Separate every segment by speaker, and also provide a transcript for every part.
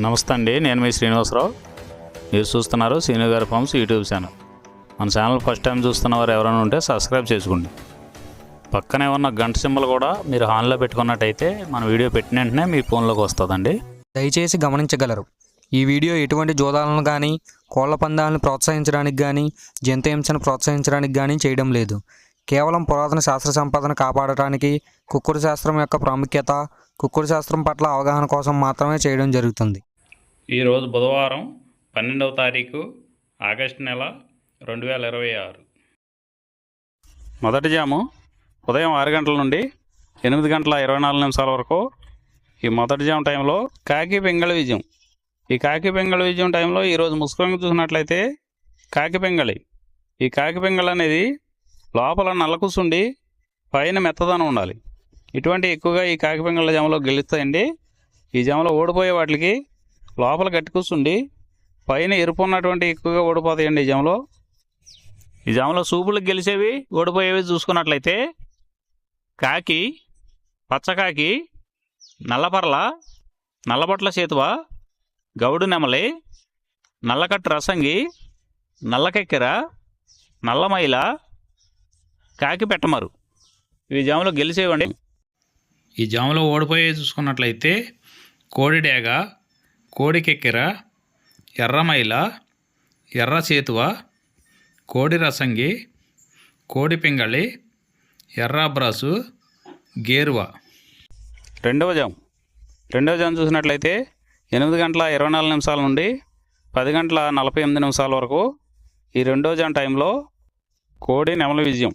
Speaker 1: నమస్తే అండి, నేను మీ శ్రీనివాసరావు. మీరు చూస్తున్నారు శ్రీను గారి ఫార్మ్స్ యూట్యూబ్ ఛానల్. మన ఛానల్ ఫస్ట్ టైం చూస్తున్న వారు ఎవరైనా ఉంటే సబ్స్క్రైబ్ చేసుకోండి. పక్కనే ఉన్న గంట సింబల్ కూడా మీరు ఆన్లో పెట్టుకున్నట్టయితే మన వీడియో పెట్టిన వెంటనే మీ ఫోన్లోకి వస్తుందండి.
Speaker 2: దయచేసి గమనించగలరు, ఈ వీడియో ఎటువంటి జోదాలను కానీ కోళ్ల పందాలను ప్రోత్సహించడానికి కానీ జంతు హింసను ప్రోత్సహించడానికి కానీ చేయడం లేదు. కేవలం పురాతన శాస్త్ర సంపదను కాపాడటానికి, కుక్కుడు శాస్త్రం యొక్క ప్రాముఖ్యత, కుక్కుడు శాస్త్రం పట్ల అవగాహన కోసం మాత్రమే చేయడం జరుగుతుంది.
Speaker 1: ఈరోజు బుధవారం 12వ తారీఖు ఆగస్టు నెల 2026. మొదటి జాము ఉదయం 6 గంటల నుండి 8 గంటల 24 నిమిషాల వరకు. ఈ మొదటి జాము టైంలో కాకి పెంగళ విజయం. ఈ కాకి పెంగళ విజయం టైంలో ఈరోజు ముసుకొని చూసినట్లయితే కాకి పెంగళి. ఈ కాకి పెంగళ అనేది లోపల నల్ల కూసుండి పైన మెత్తదనం ఉండాలి. ఇటువంటి ఎక్కువగా ఈ కాకి పెంగళ జామలో గెలుస్తాయండి. ఈ జామలో ఓడిపోయే వాటికి లోపల గట్టి కూసుండి పైన ఎరుపు ఉన్నటువంటి ఎక్కువగా ఓడిపోతాయండి. ఈ జామలో సూపులకు గెలిచేవి ఓడిపోయేవి చూసుకున్నట్లయితే కాకి, పచ్చకాకి, నల్లపర్ల, నల్లబొట్ల చేతువ, గౌడు నెమలి, నల్లకట్టు రసంగి, నల్లకెక్కెర, నల్లమైల, కాకి పెట్టమరు. ఈ జాములో గెలిచేవండి. ఈ జాములో ఓడిపోయే చూసుకున్నట్లయితే కోడి డేగ, కోడి కెక్కెర, ఎర్రమైల, ఎర్ర చేతువ, కోడి రసంగి, కోడి పింగళి, ఎర్ర బ్రాసు, గేరువ. రెండవ జాము చూసినట్లయితే 8 గంటల 24 నిమిషాల నుండి 10 గంటల 48 నిమిషాల వరకు. ఈ రెండో జాము టైంలో కోడి నెమల విజయం.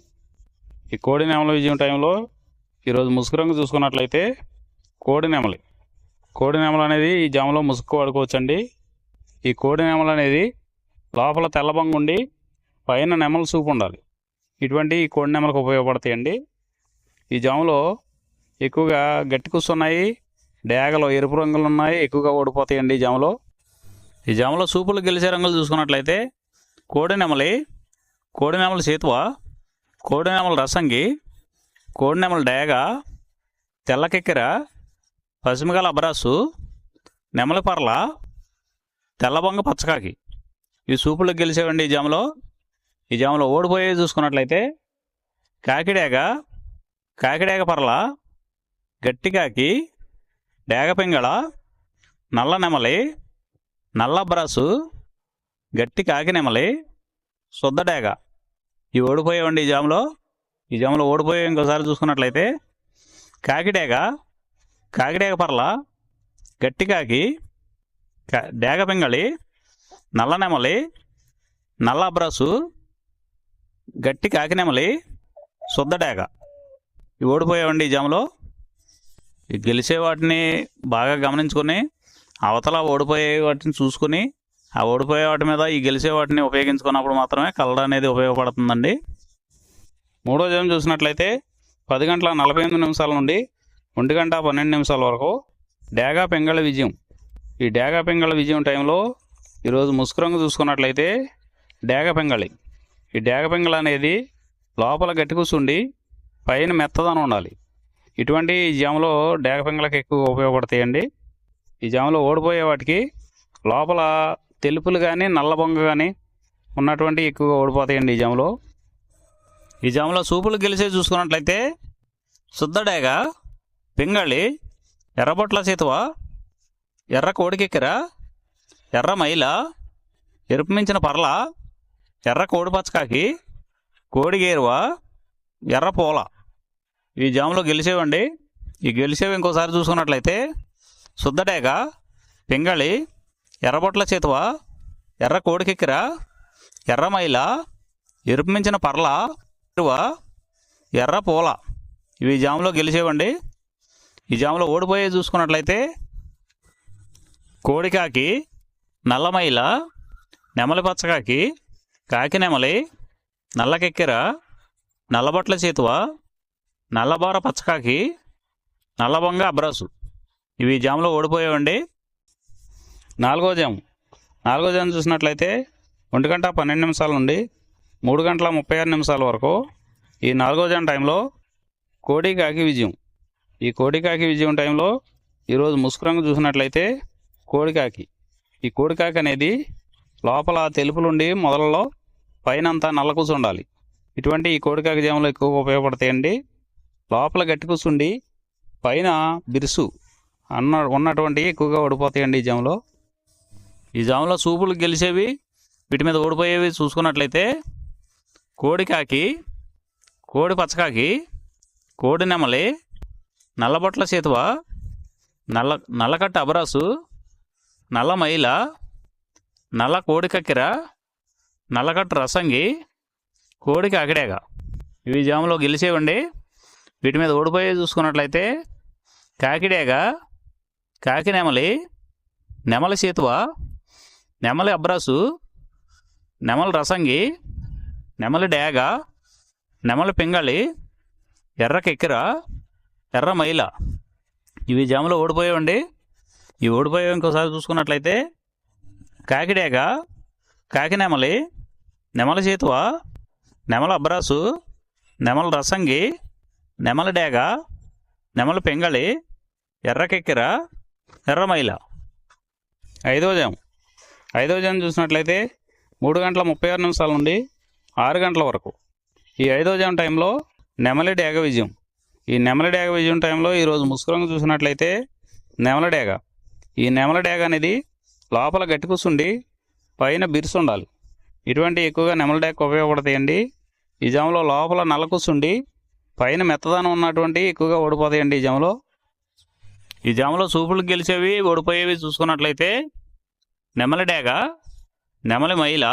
Speaker 1: ఈ కోడి నెమల విజయం టైంలో ఈరోజు ముసుగు రంగు చూసుకున్నట్లయితే కోడి నెమలు అనేది ఈ జాములో ముసుగు వాడుకోవచ్చండి. ఈ కోడి నెమలు అనేది లోపల తెల్లబంగు ఉండి పైన నెమల సూపు ఉండాలి. ఇటువంటి ఈ కోడి నెమలకు ఉపయోగపడతాయండి. ఈ జాములో ఎక్కువగా గట్టి కూస్తున్నాయి, డేగలో ఎరుపు రంగులు ఉన్నాయి, ఎక్కువగా ఓడిపోతాయండి ఈ జాములో సూపులు గెలిచే రంగులు చూసుకున్నట్లయితే కోడి నెమల చేతువ, కోడి నెమల రసంగి, కోడి నెమల డేగ, తెల్లకెక్కెర, పసిమిగల అబ్రాసు, నెమలి పర్ల, తెల్లబొంగ పచ్చకాకి. ఈ సూపులకు గెలిచేవండి ఈ జాములో ఓడిపోయేవి చూసుకున్నట్లయితే కాకిడేగ పర్ల, గట్టికాకి, డేగ పింగళ, నల్ల నెమలి, నల్ల అబ్రాసు, గట్టి కాకి నెమలి, శుద్ధ డేగ. ఇవి ఓడిపోయేవండి ఈ జాములో ఓడిపోయే ఇంకోసారి చూసుకున్నట్లయితే కాకిడేగ పర్ల, గట్టి కాకి, డేగ పింగళి, నల్ల నెమలి, నల్ల అబ్రాసు, గట్టి కాకి నెమలి, శుద్ధ డేగ. ఇవి ఓడిపోయేవండి ఈ జాములో. ఈ గెలిచే వాటిని బాగా గమనించుకొని అవతల ఓడిపోయే వాటిని చూసుకుని ఆ ఓడిపోయే వాటి మీద ఈ గెలిచే వాటిని ఉపయోగించుకున్నప్పుడు మాత్రమే కలర్ అనేది ఉపయోగపడుతుందండి. మూడో జాము చూసినట్లయితే 10 గంటల 48 నిమిషాల నుండి 1 గంట 12 నిమిషాల వరకు డేగా పెంగళ విజయం. ఈ డేగా పెంగళ విజయం టైంలో ఈరోజు ముసుగు రంగు చూసుకున్నట్లయితే డేగ పెంగళి. ఈ డేగ పెంగళ అనేది లోపల గట్టి కూసుండి పైన మెత్తదనం ఉండాలి. ఇటువంటి ఈ జాములో డేగ పెంగళకి ఎక్కువ ఉపయోగపడతాయండి. ఈ జాములో ఓడిపోయే వాటికి లోపల తెలుపులు కానీ నల్ల బొంగ కానీ ఉన్నటువంటి ఎక్కువగా ఓడిపోతాయండి ఈ జాములో సూపులు గెలిచే చూసుకున్నట్లయితే శుద్ధ డేగ, పింగళి, ఎర్రబొట్ల చేతువ, ఎర్ర కోడికెక్కెర, ఎర్ర మైల, ఎరుపు మించిన పర్ల, ఎర్ర కోడి పచ్చకాకి, కోడి గేరువ, ఎర్ర పూల. ఈ జాములో గెలిచేవండి. ఈ గెలిచేవి ఇంకోసారి చూసుకున్నట్లయితే శుద్ధ డేగ, పింగళి, ఎర్రబొట్ల చేతువ, ఎర్ర కోడికెక్కెర, ఎర్ర మైల, ఎరుపు మించిన పర్ల, ఎర్ర పూల. ఇవి జాములో గెలిచేవండి. ఈ జాములో ఓడిపోయే చూసుకున్నట్లయితే కోడికాకి, నల్లమైల, నెమలి పచ్చకాకి, కాకి నెమలి, నల్లకెక్కెర, నల్లబొట్ల చేతువ, నల్లబార పచ్చకాకి, నల్లబొంగ అబ్రాసు. ఇవి జాములో ఓడిపోయేవండి. నాలుగో జాము చూసినట్లయితే 1 గంట 12 నిమిషాల నుండి 3 గంటల 36 నిమిషాల వరకు. ఈ 4వ జాము టైంలో కోడి కాకి విజయం. ఈ కోడి కాకి విజయం టైంలో ఈరోజు ముసుగు రంగు చూసినట్లయితే కోడికాకి. ఈ కోడికాకి అనేది లోపల తెలుపులుండి మొదలలో పైన అంతా నల్ల కూసు ఉండాలి. ఇటువంటి ఈ కోడికాకి జాములు ఎక్కువగా ఉపయోగపడతాయండి. లోపల గట్టి కూసుండి పైన బిరుసు ఉన్నటువంటి ఎక్కువగా ఓడిపోతాయండి ఈ జాములో. ఈ జాములో సూపులు గెలిచేవి, వీటి మీద ఓడిపోయేవి చూసుకున్నట్లయితే కోడికాకి, కోడి పచ్చకాకి, కోడి నెమలి, నల్లబొట్ల చేతువ, నల్లకట్ట అబరాసు, నల్ల మైల, నల్ల కోడి కక్కెర, నల్లకట్ట రసంగి, కోడి కాకిడేగ. ఇవి జాములో గెలిచేవండి. వీటి మీద ఓడిపోయేవి చూసుకున్నట్లయితే కాకిడేగ, కాకి నెమలి, నెమలి చేతువ, నెమలి అబ్రాసు, నెమలి రసంగి, నెమలి డేగ, నెమలి పింగళి, ఎర్ర కెక్కెర, ఎర్ర మైల. ఇవి జాములో ఓడిపోయేవండి. ఇవి ఓడిపోయేవి ఇంకోసారి చూసుకున్నట్లయితే కాకిడేగ, కాకి నెమలి, నెమలి చేతువ, నెమలి అబ్రాసు, నెమలి రసంగి, నెమలి డేగ, నెమలి పింగళి, ఎర్ర కెక్కెర, ఎర్ర మైల. ఐదవ జాము చూసినట్లయితే 3:36 నుండి 6 గంటల వరకు. ఈ 5వ జాము టైంలో నెమలి డేగ విజయం. ఈ నెమలి డేగ విజయం టైంలో ఈరోజు ముసుగురంగు చూసినట్లయితే నెమలి డేగ. ఈ నెమలి డేగ అనేది లోపల గట్టి కూసుండి పైన బిరుసు ఉండాలి. ఇటువంటి ఎక్కువగా నెమలి డేగ ఉపయోగపడతాయండి. ఈ జాములో లోపల నల్ల కూసుండి పైన మెత్తదనం ఉన్నటువంటి ఎక్కువగా ఓడిపోతాయండి ఈ జాములో. ఈ జాములో సూపులు గెలిచేవి, ఓడిపోయేవి చూసుకున్నట్లయితే నెమలి డేగ, నెమలి మైల,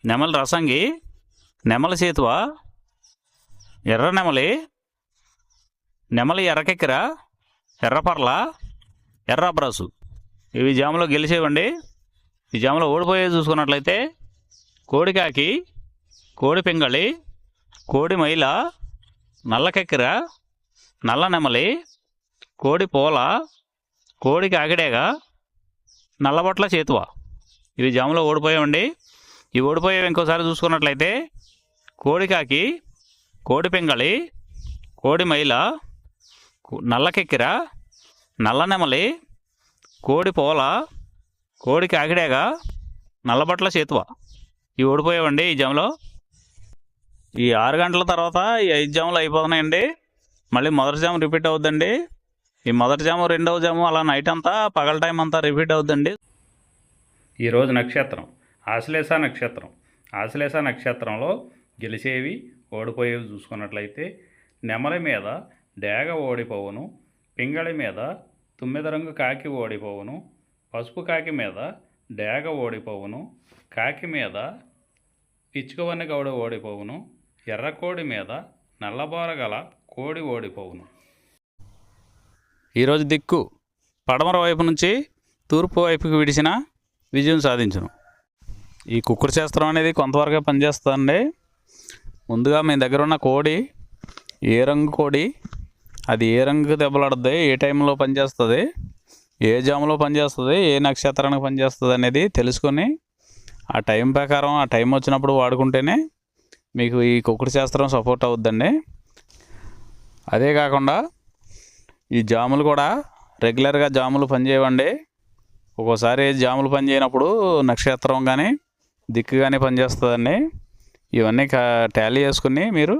Speaker 1: నెమలి రసంగి, నెమలి చేతువ, ఎర్ర నెమలి, నెమలి ఎర్రకెక్కెర, ఎర్రపర్ల, ఎర్ర అబ్రాసు. ఇవి జాములో గెలిచేవండి. ఈ జాములో ఓడిపోయేవి చూసుకున్నట్లయితే కోడికాకి, కోడి పింగళి, కోడి మైల, నల్ల కెక్కెర, నల్ల నెమలి, కోడి పూల, కోడి కాకిడేగ, నల్లబొట్ల చేతువ. ఇవి జాములో ఓడిపోయామండి. ఈ ఓడిపోయేవి ఇంకోసారి చూసుకున్నట్లయితే కోడికాకి, కోడి పింగళి, కోడి మైల, నల్ల కెక్కెర, నల్ల నెమలి, కోడి పూల, కోడి కాకిడేగ, నల్లబొట్ల చేతువ. ఇవి ఓడిపోయావండి ఈ జాములో. ఈ 6 గంటల తర్వాత ఈ 5 జాములు అయిపోతున్నాయండి. మళ్ళీ మొదటి జాము రిపీట్ అవుద్దండి. ఈ మొదటి జాము, రెండవ జాము అలా నైట్ అంతా పగల టైం అంతా రిపీట్ అవుద్దండి. ఈరోజు నక్షత్రం ఆశ్లేష నక్షత్రం. ఆశ్లేష నక్షత్రంలో గెలిచేవి, ఓడిపోయేవి చూసుకున్నట్లయితే నెమలి మీద డేగ ఓడిపోవును, పింగళి మీద తుమ్మెద రంగు కాకి ఓడిపోవును, పసుపు కాకి మీద డేగ ఓడిపోవును, కాకి మీద పిచ్చుకవన్నె గౌడ ఓడిపోవును, ఎర్రకోడి మీద నల్లబోర గల కోడి ఓడిపోవును. ఈరోజు దిక్కు పడమర వైపు నుంచి తూర్పు వైపుకి విడిచిన విజయం సాధించును. ఈ కుక్కుడు శాస్త్రం అనేది కొంతవరకే పనిచేస్తుందండి. ముందుగా మీ దగ్గర ఉన్న కోడి ఏ రంగు కోడి, అది ఏ రంగు దెబ్బలాడుతుంది, ఏ టైంలో పనిచేస్తుంది, ఏ జాములో పనిచేస్తుంది, ఏ నక్షత్రానికి పనిచేస్తుంది అనేది తెలుసుకొని ఆ టైం ప్రకారం ఆ టైం వచ్చినప్పుడు వాడుకుంటేనే మీకు ఈ కుక్కుడు శాస్త్రం సపోర్ట్ అవుద్దండి. అదే కాకుండా ఈ జాములు కూడా రెగ్యులర్గా జాములు పనిచేయవండి. ఒక్కోసారి జాములు పనిచేయనప్పుడు నక్షత్రం కానీ దిక్కు కానీ పనిచేస్తుందండి. ఇవన్నీ టాలీ చేసుకుని మీరు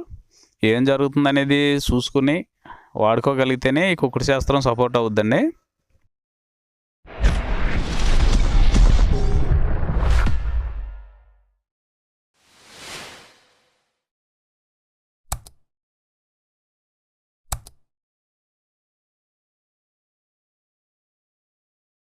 Speaker 1: ఏం జరుగుతుందనేది చూసుకుని వాడుకోగలిగితేనే ఈ కుక్కుడు శాస్త్రం సపోర్ట్ అవుద్దండి.